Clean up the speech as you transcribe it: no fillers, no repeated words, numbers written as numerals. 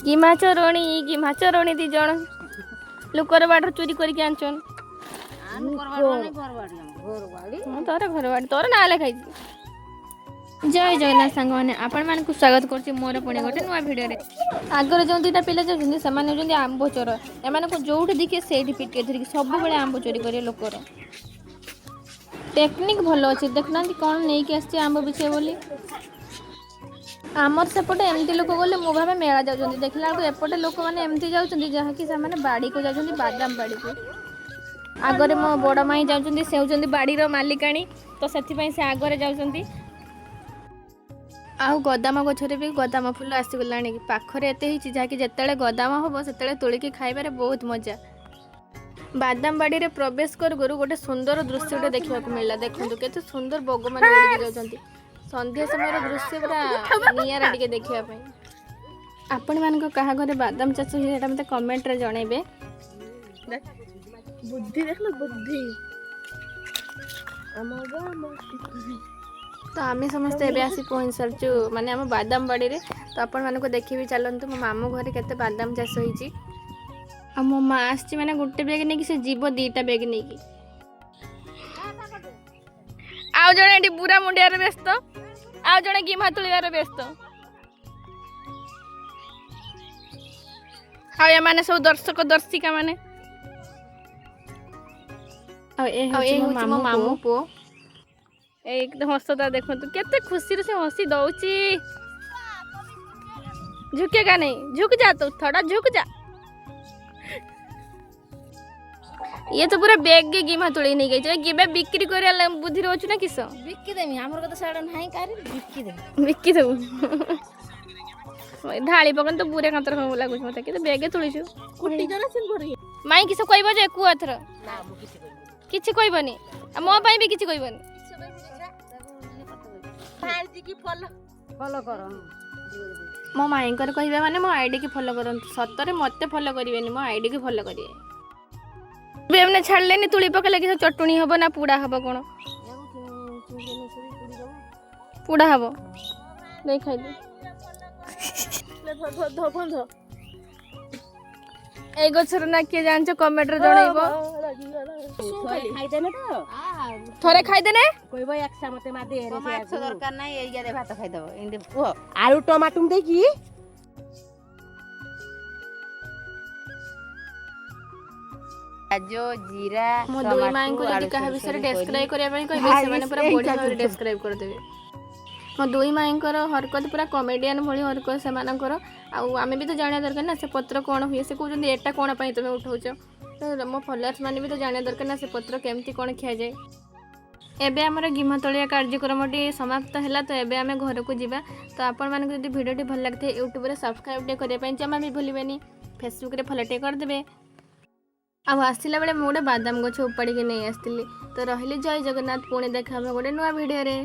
ଗିମା ଚୋରଣୀ ଦି ଜଣ ଲୋକର ବାଡର ଚୋରି କରିକି ଆଣିଛନ୍। ତୋର ଘର ବାଡି ତୋର ନାଁ ଲେଖାଇଛି। ଜୟ ଜଗନ୍ନାଥ ସାଙ୍ଗମାନେ ଆପଣମାନଙ୍କୁ ସ୍ୱାଗତ କରୁଛି ମୋର ପୁଣି ଗୋଟେ ନୂଆ ଭିଡ଼ିଓରେ। ଆଗରେ ଯେଉଁ ଦୁଇଟା ପିଲା ଯାଉଛନ୍ତି ସେମାନେ ହେଉଛନ୍ତି ଆମ୍ବ ଚୋର। ଏମାନଙ୍କୁ ଯେଉଁଠି ଦେଖିବେ ସେଇଠି ପିଟିଏ ଧରିକି ସବୁବେଳେ ଆମ୍ବ ଚୋରି କରିବେ ଲୋକର। ଟେକ୍ନିକ୍ ଭଲ ଅଛି। ଦେଖୁନାହାନ୍ତି କ'ଣ ନେଇକି ଆସିଛି ଆମ୍ବ ବିଛିବେ ବୋଲି। ଆମର ସେପଟେ ଏମିତି ଲୋକ ଗଲେ ମୁଁ ଭାବେ ମେଳା ଯାଉଛନ୍ତି। ଦେଖିଲା ବେଳକୁ ଏପଟେ ଲୋକମାନେ ଏମିତି ଯାଉଛନ୍ତି ଯାହାକି ସେମାନେ ବାଡ଼ିକୁ ଯାଉଛନ୍ତି, ବାଦାମ ବାଡ଼ିକୁ। ଆଗରେ ମୋ ବଡ଼ ମାଇଁ ଯାଉଛନ୍ତି, ସେ ହେଉଛନ୍ତି ବାଡ଼ିର ମାଲିକାଣୀ, ତ ସେଥିପାଇଁ ସେ ଆଗରେ ଯାଉଛନ୍ତି। ଆଉ ଗଦାମ ଗଛରେ ବି ଗଦାମ ଫୁଲ ଆସିଗଲାଣି। ପାଖରେ ଏତେ ହେଇଛି ଯାହାକି ଯେତେବେଳେ ଗଦାମ ହେବ ସେତେବେଳେ ତୋଳିକି ଖାଇବାରେ ବହୁତ ମଜା। ବାଦାମ ବାଡ଼ିରେ ପ୍ରବେଶ କରୁ କରୁ ଗୋଟେ ସୁନ୍ଦର ଦୃଶ୍ୟଟେ ଦେଖିବାକୁ ମିଳିଲା। ଦେଖନ୍ତୁ କେତେ ସୁନ୍ଦର ବଗମାନେ ଉଡ଼ିକି ଯାଉଛନ୍ତି। ସନ୍ଧ୍ୟା ସମୟର ଦୃଶ୍ୟ ପୁରା ନିଆରା ଟିକେ ଦେଖିବା ପାଇଁ। ଆପଣମାନଙ୍କ କାହା ଘରେ ବାଦାମ ଚାଷ ହୁଏ ସେଇଟା ମୋତେ କମେଣ୍ଟରେ ଜଣାଇବେ। ବୁଦ୍ଧି ଦେଖିଲ ବୁଦ୍ଧି। ତ ଆମେ ସମସ୍ତେ ଏବେ ଆସି ପହଞ୍ଚି ସାରିଛୁ ମାନେ ଆମ ବାଦାମ ବାଡ଼ିରେ। ତ ଆପଣମାନଙ୍କୁ ଦେଖିବି ଚାଲନ୍ତୁ ମୋ ମାମୁଁ ଘରେ କେତେ ବାଦାମ ଚାଷ ହେଇଛି। ଆଉ ମୋ ମା ଆସିଛି ମାନେ ଗୋଟେ ବ୍ୟାଗ୍ ନେଇକି ସେ ଯିବ ଦୁଇଟା ବ୍ୟାଗ୍ ନେଇକି। ଆଉ ଜଣେ ଏଠି ବୁରା ମୁଣ୍ଡିଆରେ ବ୍ୟସ୍ତ, ଆଉ ଜଣେ ଗିମା ତୁଳିବାରେ ବ୍ୟସ୍ତ। ଆଉ ଏମାନେ ସବୁ ଦର୍ଶକ ଦର୍ଶିକା ମାନେ। ଆଉ ଏ ହେଉଛି ମୋ ମାମୁଁ ପୁଅ। ଏଇ ହସଟା ଦେଖନ୍ତୁ କେତେ ଖୁସିରେ ସେ ହସି ଦଉଛି। ଝୁକେଗା नहीं, झुक जा तू थोड़ा झुक जा। ये तो पूरा बैग के गिमा तुड़ी नहीं गई गिबे बिक्री करे बुद्धि रोचु ना किस बिक्की देमी हमर कत साडा नाही कारी बिक्की देबु ढाली पकन तो पूरे कंतर हो लागु मते के बैग तुळिछु कुटी जरा सिन भरी माई किस कहबो जे कु अथर ना मु किछि कहबनी मो पई भी किछि कहबनी भाईजी की फॉलो करो मो माई कर कहबे माने मो आईडी की फॉलो करन सतरे मते फॉलो करिवेनी मो आईडी की फॉलो करिवे बेमने छाड़लेनी तुली पके लगी चटुणी हबो ना पुडा हबो कोन पुडा हबो नहीं खाइ दे बंध ए गछर ना के जानछ कमेंट रे जणाइबो खाइ देने तो थोरे खाइ देने कहबो एकसा मते मा दे रे माछ दरकार नाही एइया दे भात खाइ दबो इन्दे पुओ आलू टमाटो दे की काजो जीरा मो दुई माई को जदी कहा विषय डिस्क्राइब करिया पई कहबे से माने पूरा बढ़िया भाबे डिस्क्राइब कर देबे मो दुई माई हरकत पूरा कमेडियन भली हरकत से आम भी तो जाना दरकार ना से पत्र कौन हुए से कहते एटा कौन पाई तुम उठाउच तो मो फॉलोअर्स मैंने भी तो जाना दरकार ना से पत्र केमती कौन खिया जाए एबे आमर गिमा तलिया कार्यक्रमटी समाप्त है तो एबे आमे घर को जीवा तो आपण मानक जदी वीडियोटी भल लगथे यूट्यूब रे सब्सक्राइब टे करिया पई जमा भी भूलिबेनी फेसबुक रे फॉलो टे कर देबे आउ आसला बेले मोटे बादाम गछ उपाड़ी के नहीं आसती तो रही जय जगन्नाथ पुणी देखा गोटे नुआ भिडियो रे।